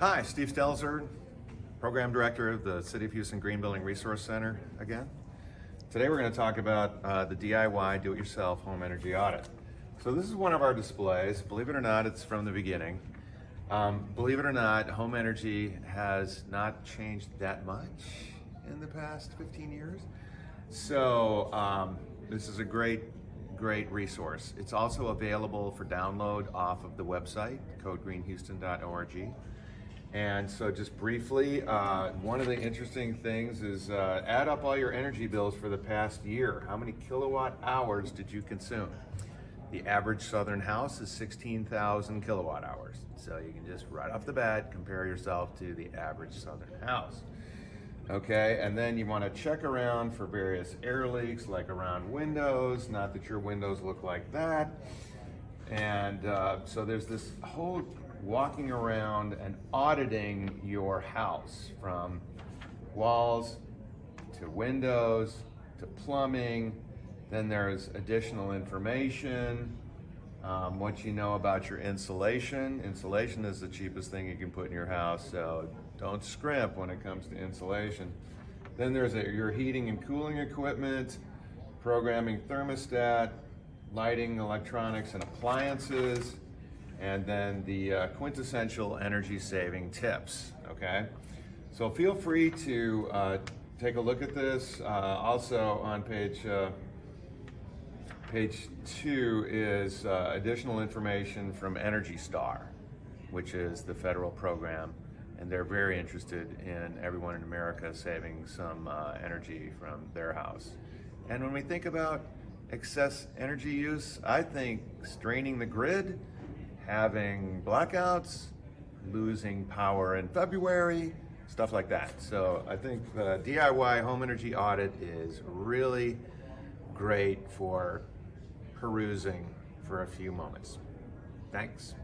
Hi, Steve Stelzer, Program Director of the City of Houston Green Building Resource Center again. Today we're going to talk about the DIY do-it-yourself home energy audit. So this is one of our displays. Believe it or not, it's from the beginning. Believe it or not, home energy has not changed that much in the past 15 years. So this is a great resource. It's also available for download off of the website, codegreenhouston.org. And so just briefly, one of the interesting things is add up all your energy bills for the past year. How many kilowatt hours did you consume? The average Southern house is 16,000 kilowatt hours. So you can just right off the bat compare yourself to the average Southern house. Okay, and then you want to check around for various air leaks, like around windows, not that your windows look like that. And so there's this whole walking around and auditing your house, from walls to windows to plumbing. Then there's additional information, what you know about your insulation. Insulation is the cheapest thing you can put in your house, so don't scrimp when it comes to insulation. Then there's your heating and cooling equipment, programming thermostat, lighting, electronics, and appliances, and then the quintessential energy saving tips, okay? So feel free to take a look at this. Also on page 2 is additional information from Energy Star, which is the federal program, and they're very interested in everyone in America saving some energy from their house. And when we think about excess energy use, I think straining the grid, having blackouts, losing power in February, stuff like that. So I think the DIY home energy audit is really great for perusing for a few moments. Thanks.